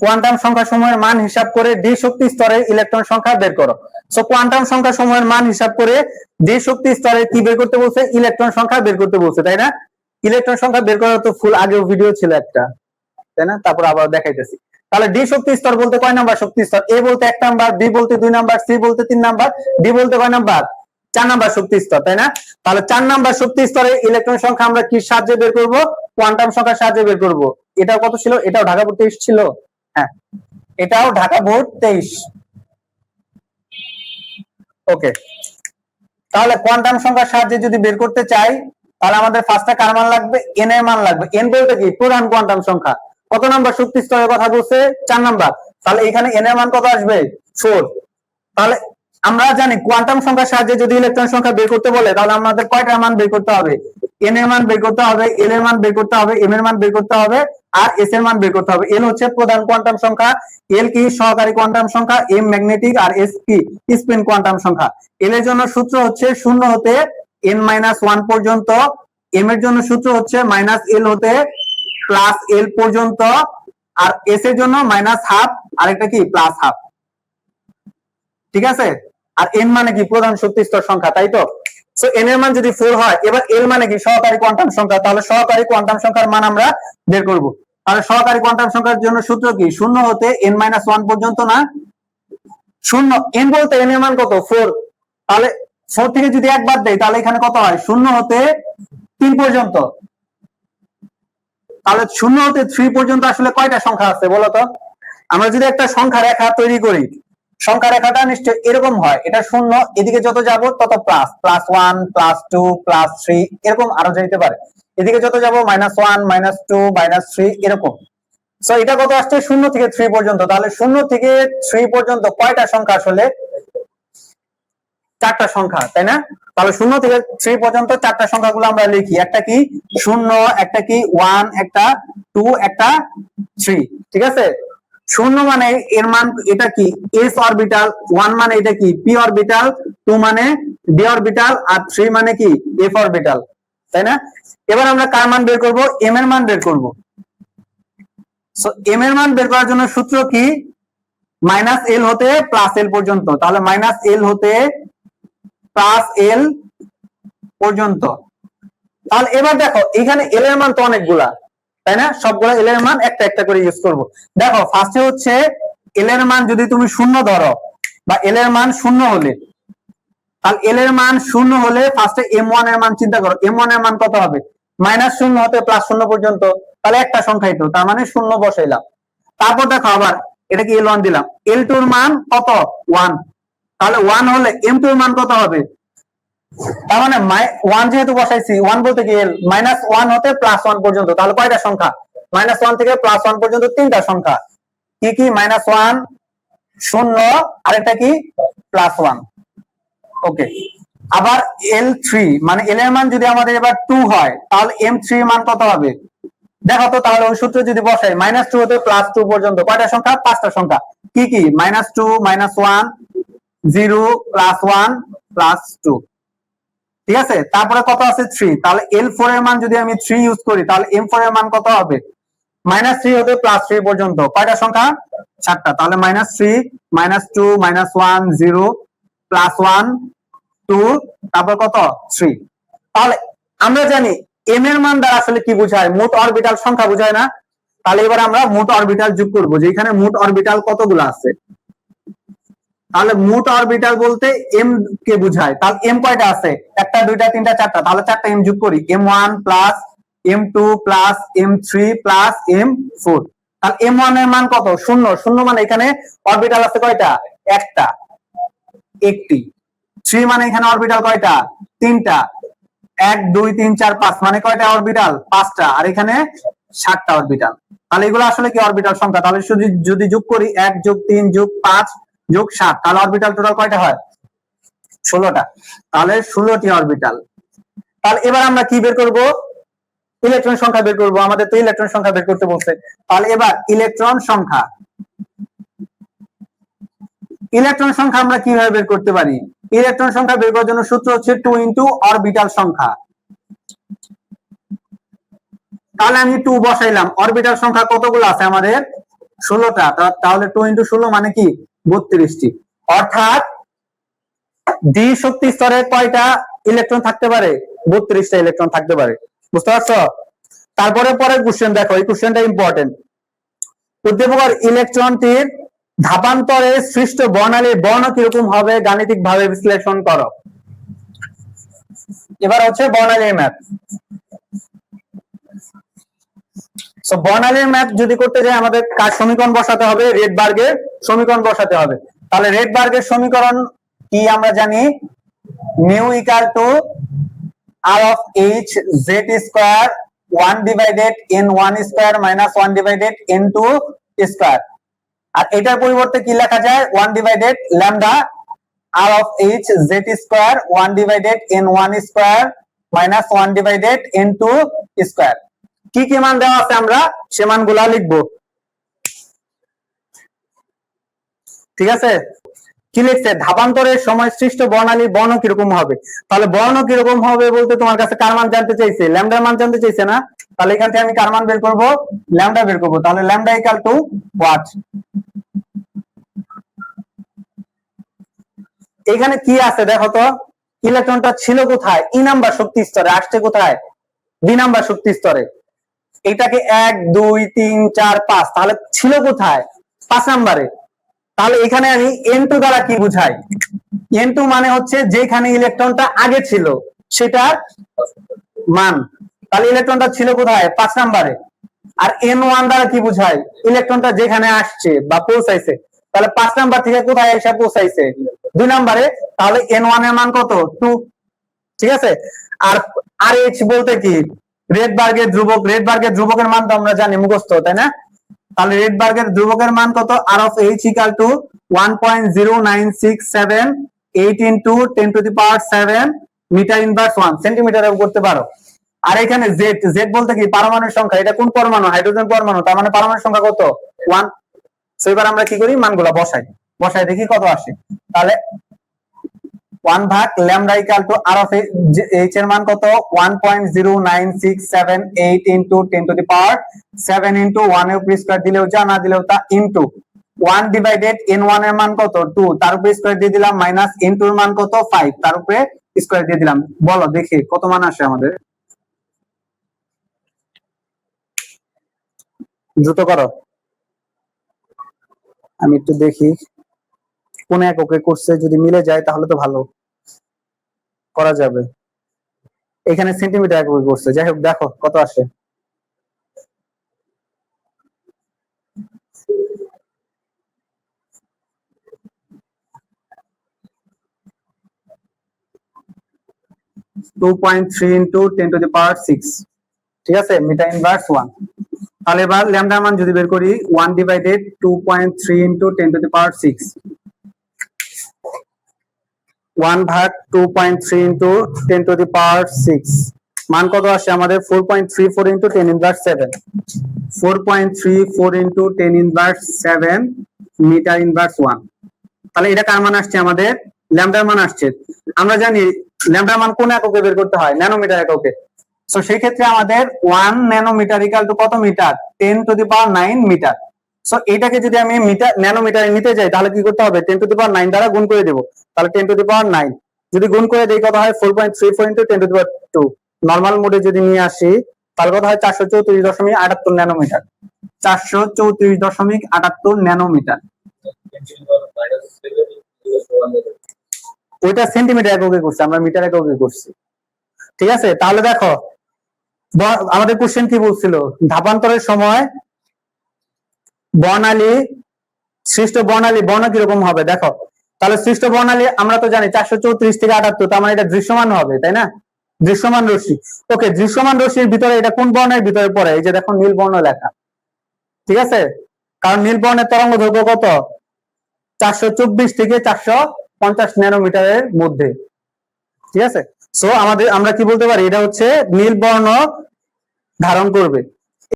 Quantum সংখ্যা সমূহের মান হিসাব করে ডি শক্তি স্তরের ইলেকট্রন সংখ্যা বের করো। সো কোয়ান্টাম সংখ্যা সমূহের মান হিসাব করে ডি শক্তি স্তরে কি বের করতে বলছে? ইলেকট্রন সংখ্যা বের করতে বলছে, তাই না? ইলেকট্রন সংখ্যা বের করার তো ফুল আগেও ভিডিও ছিল একটা, তাই না? তারপর আবার দেখাইতেছি। তাহলে ডি শক্তি স্তর বলতে কয় নাম্বার শক্তি স্তর? এ বলতে 1 নাম্বার, বি বলতে 2 নাম্বার, সি বলতে 3 নাম্বার, ডি বলতে কয় নাম্বার? 4 নাম্বার শক্তি স্তর, তাই না? তাহলে 4 নাম্বার শক্তি স্তরের ইলেকট্রন সংখ্যা আমরা কি সাহায্যে বের করব? কোয়ান্টাম সংখ্যার সাহায্যে বের করব। এটাও কত ছিল? এটাও ঢাকা বোর্ড 23 ছিল। হ্যাঁ, এটাও ঢাকা বোর্ড 23। ওকে, তাহলে কোয়ান্টাম সংখ্যার সাহায্যে যদি বের করতে চাই তাহলে আমাদের ফার্স্টে কার মান লাগবে? এন এর মান লাগবে। এন বলতে কি? প্রধান কোয়ান্টাম সংখ্যা। কত নাম্বার শক্তি স্তরের কথা বলছে? 4 নাম্বার। তাহলে এখানে এন এর মান কত আসবে? 4। তাহলে আমরা জানি কোয়ান্টাম সংখ্যার সাহায্যে যদি ইলেকট্রন সংখ্যা বের করতে বলে তাহলে আমাদের কয়টার মান বের করতে হবে? এন এর মান বের করতে হবে, এল এর মান বের করতে হবে, এম এর মান বের করতে হবে, আর এস এর মান বের করতে হবে। এল হচ্ছে প্রধান কোয়ান্টাম সংখ্যা, এল কি? সহকারী কোয়ান্টাম সংখ্যা, এম ম্যাগনেটিক, আর এস কি? স্পিন কোয়ান্টাম সংখ্যা। এল এর জন্য সূত্র হচ্ছে 0 হতে n-1 পর্যন্ত, এম এর জন্য সূত্র হচ্ছে -l হতে +l পর্যন্ত, আর এস এর জন্য -12 আর একটা কি? +12। ঠিক আছে? আর এন মানে কি? প্রধান শক্তি স্তর সংখ্যা, তাই তো? সো এন এর মান যদি 4 হয়, এবার এল মানে কি? সহকারী কোয়ান্টাম সংখ্যা। তাহলে সহকারী কোয়ান্টাম সংখ্যার মান আমরা বের করব। তাহলে সহকারী কোয়ান্টাম সংখ্যার জন্য সূত্র কি? 0 হতে n-1 পর্যন্ত, না? 0 n বলতে n এর মান কত? 4। তাহলে 4 থেকে যদি 1 বাদ দেই তাহলে এখানে কত হয়? 0 হতে 3 পর্যন্ত। তাহলে 0 হতে 3 পর্যন্ত আসলে কয়টা সংখ্যা আছে বলো তো? আমরা যদি একটা সংখ্যা রেখা তৈরি করি, সংখ্যা রেখাটা নিশ্চয় এরকম হয়। এটা 0, এদিকে যত যাব তত প্লাস, +1 +2 +3 এরকম আরো যাইতে পারে। এদিকে যত যাব -1 -2 -3 এরকম। সো এটা কত আসছে? 0 থেকে 3 পর্যন্ত। তাহলে 0 থেকে 3 পর্যন্ত কয়টা সংখ্যা আসলে? 4টা সংখ্যা, তাই না? তাহলে 0 থেকে 3 পর্যন্ত 4টা সংখ্যাগুলো আমরা লিখি। একটা কি? 0, একটা কি? 1, একটা 2, একটা 3। ঠিক আছে? 0 মানে এর মান এটা কি? s অরবিটাল, 1 মানে এটা কি? p অরবিটাল, 2 মানে d অরবিটাল, আর 3 মানে কি? f অরবিটাল, তাই না? এবার আমরা কার মান বের করব? m এর মান বের করব। সো m এর মান বের করার জন্য সূত্র কি? -l হতে +l পর্যন্ত। তাহলে -l হতে +l পর্যন্ত। তাহলে এবার দেখো এখানে এল এর মান তো অনেকগুলা, তাই না? সবগুলা এল এর মান একটা একটা করে ইউজ করব। দেখো ফার্স্টে হচ্ছে এল এর মান যদি তুমি 0 ধরো বা এল এর মান 0 হলে, তাহলে এল এর মান 0 হলে ফার্স্টে m1 এর মান চিন্তা করো। m1 এর মান কত হবে? -0 হতে +0 পর্যন্ত। তাহলে একটা সংখ্যাই তো, তার মানে 0 বসাইলাম। তারপর দেখো আবার এটা কি l1 দিলাম। l2 এর মান কত? 1। তাহলে 1 হলে m2 এর মান কত হবে? তার মানে 1 যেহেতু বসাইছি, 1 বলতে কি? l -1 হতে +1 পর্যন্ত। তাহলে কয়টা সংখ্যা? -1 থেকে +1 পর্যন্ত 3টা সংখ্যা। কি কি? -1, 0, আর এটা কি? +1। ওকে, আবার l3 মানে l এর মান যদি আমাদের এবার 2 হয় তাহলে m3 এর মান কত হবে? দেখো তো, তাহলে ওই সূত্র যদি বসাই, -2 হতে +2 পর্যন্ত কয়টা সংখ্যা? 5টা সংখ্যা। কি কি? -2, -1, 0, +1, +2। ঠিক আছে? তারপরে কত আছে? 3। তাহলে l4 এর মান যদি আমি 3 ইউজ করি তাহলে m4 এর মান কত হবে? -3 হতে +3 পর্যন্ত কয়টা সংখ্যা? 4টা। তাহলে -3, -2, -1, 0, +1, 2, তারপর কত? 3। তাহলে আমরা জানি m এর মান দ্বারা আসলে কি বোঝায়? মোট অরবিটাল সংখ্যা বোঝায় না? তাহলে এবার আমরা মোট অরবিটাল যোগ করব, যে এখানে মোট অরবিটাল কতগুলো আছে। তাহলে মোট অরবিটাল বলতে m কে বোঝায়। তাহলে m কয়টা আছে? 1টা 2টা 3টা 4টা। তাহলে 4টা m যোগ করি। m1 plus m2 plus m3 plus m4। তাহলে m1 এর মান কত? 0। 0 মানে এখানে অরবিটাল আছে কয়টা? একটা, একটি। 3 মানে এখানে অরবিটাল কয়টা? 3টা। 1 2 3 4 5 মানে কয়টা অরবিটাল? 5টা। আর এখানে 7টা অরবিটাল। তাহলে এগুলো আসলে কি অরবিটাল সংখ্যা? তাহলে যদি যোগ করি 1 + 3 + 5 + 7, তাহলে অরবিটাল টোটাল কয়টা হয়? 16টা। তাহলে 16টি অরবিটাল। তাহলে এবার আমরা কি বের করব? ইলেকট্রন সংখ্যা বের করব। আমাদের তো ইলেকট্রন সংখ্যা বের করতে বলছে। তাহলে এবার ইলেকট্রন সংখ্যা আমরা কিভাবে বের করতে পারি? ইলেকট্রন সংখ্যা বের করার জন্য সূত্র হচ্ছে 2 * অরবিটাল সংখ্যা। তাহলে আমি 2 বসাইলাম। অরবিটাল সংখ্যা কতগুলো আছে আমাদের? 16টা, তাহলে 2 × 16 মানে কি 32টি। অর্থাৎ ডি শক্তি স্তরে কয়টা ইলেকট্রন থাকতে পারে? 32টা ইলেকট্রন থাকতে পারে। বুঝতে পারছো? তারপরে পরের কোশ্চেন দেখো, এই কোশ্চেনটা ইম্পর্টেন্ট। উদ্দীপকের ইলেকট্রনটির ধাপান্তরে সৃষ্ট বর্ণালীর বর্ণ কিরকম হবে গাণিতিক ভাবে বিশ্লেষণ করো। এবার হচ্ছে বর্ণালীর ম্যাথ। সো বর্ণালীর ম্যাথ যদি করতে যাই আমাদের কার সমীকরণ বসাতে হবে? রেডবার্গের সমীকরণ বসাতে হবে। তাহলে রেডবার্গের সমীকরণ কি আমরা জানি? Mu equal to r of h z square 1 divided n1 square minus 1 divided n2 square. আর এটার পরিবর্তে কি লেখা যায়? 1 divided lambda r of h z square 1 divided n1 square minus 1 divided n2 square. কি কি মান দেওয়া আছে আমরা সে মানগুলা লিখবো। ঠিক আছে? কি লিখছে? ধাপান্তরের সময় সৃষ্ট বর্ণালীর বর্ণ কিরকম হবে। তাহলে বর্ণ কিরকম হবে বলতে তোমার কাছে কার মান জানতে চাইছে? ল্যামডার মান জানতে চাইছে না? তাহলে এখান থেকে আমি কার মান বের করব? ল্যামডা বের করব। তাহলে ল্যামডা ইকুয়াল টু হোয়াট? এখানে কি আছে দেখো তো, ইলেকট্রনটা ছিল কোথায়? ই নাম্বার শক্তি স্তরে, আসছে কোথায়? বি নাম্বার শক্তি স্তরে। এটাকে 1 2 3 4 5, তাহলে ছিল কোথায়? 5 নম্বরে। তাহলে এখানে আমি n2 দ্বারা কি বুঝাই? n2 মানে হচ্ছে যেখানে ইলেকট্রনটা আগে ছিল সেটার মান। তাহলে ইলেকট্রনটা ছিল কোথায়? 5 নম্বরে। আর n1 দ্বারা কি বুঝাই? ইলেকট্রনটা যেখানে আসছে বা পৌঁছাইছে। তাহলে 5 নাম্বার থেকে কোথায় এসে পৌঁছাইছে? 2 নম্বরে। তাহলে n1 এর মান কত? 2। ঠিক আছে? আর RH বলতে কি? রেডবার্গের ধ্রুবক। রেডবার্গের ধ্রুবকের মান তো আমরা জানি মুখস্থ, তাই না? তাহলে রেডবার্গের ধ্রুবকের মান কত? r of h equal to 1.0967 into 10 to the power 7 metre inverse 1 সেন্টিমিটারে করতে পারো। আর এখানে z, z বলতে কি? পারমাণবিক সংখ্যা। এটা কোন পরমাণু? হাইড্রোজেন পরমাণু। তার মানে পারমাণবিক সংখ্যা কত? 1। সো এবার আমরা কি করি? মানগুলা বসাই দেখি কত আসে। তাহলে 1 ভাগ lambda equal to r of h এর মান কত? 1.0967 into 10 to the power 7 into 1 এর উপর স্কয়ার দিলেও যা, না দিলেও তা, ইনটু 1 ডিভাইডেড n1 এর মান কত? 2, তার উপরে স্কয়ার দিয়ে দিলাম, মাইনাস n2 এর মান কত? 5, তার উপরে স্কয়ার দিয়ে দিলাম। বলো দেখি কত মান আসে আমাদের। দ্রুত করো, আমি একটু দেখি কোন এককে করছে। যদি মিলে যায় তাহলে তো ভালো, করা যাবে। এখানে সেন্টিমিটার এককে করছে। যাই হোক, দেখো কত আসে। To 2.3 into 10 to the power 6, ঠিক আছে, মিটার ইনভার্স 1। তাহলে এবার ল্যামডার মান যদি বের করি 1 divided 2.3 into 10 to the power 6, 1 ভাগ 2.3 into 10 to the power 6 মান কত আসে আমাদের? 4.34 into 10 inverse 7, 4.34 into 10 inverse 7 metre inverse 1। তাহলে এটা কার মান আসছে? আমাদের ল্যামডার মান আসছে। আমরা জানি ল্যামডার মান কোন এককে বের করতে হয়? ন্যানোমিটার এককে। সো সেই ক্ষেত্রে আমাদের 1 ন্যানোমিটার ইকুয়াল টু কত metre? 10 to the power 9 metre. So এটাকে যদি আমি মিটার ন্যানোমিটারে নিতে যাই তাহলে কি করতে হবে? 10 to the power 9 দ্বারা গুণ করে দেব। তাহলে 10 to the power 9 যদি গুণ করে দেই কত হয়? 4.34 into 10 to the power 2। Normal মোডে যদি নিয়ে আসি তাহলে কত হয়? 434.78 ন্যানোমিটার। 434.78 ন্যানোমিটার। ওইটা সেন্টিমিটার এককে করছে, আমরা মিটার এককে করছি। ঠিক আছে? তাহলে দেখো আমাদের কোশ্চেন কি বলছিল? ধাপান্তরের সময় বর্ণালী, সৃষ্ট বর্ণালী বর্ণ কিরকম হবে। দেখো তাহলে সৃষ্ট বর্ণালী আমরা তো জানি 434 থেকে 78, তার মানে এটা দৃশ্যমান হবে, তাই না? দৃশ্যমান রশ্মি। ওকে, দৃশ্যমান রশ্মির ভিতরে এটা কোন বর্ণের ভিতরে পড়ে? এই যে দেখো নীল বর্ণ লেখা। ঠিক আছে? কারণ নীল বর্ণের তরঙ্গ দৈর্ঘ্য কত? 424 থেকে 450 ন্যানোমিটারের মধ্যে। ঠিক আছে? সো আমরা কি বলতে পারি? এটা হচ্ছে নীল বর্ণ ধারণ করবে।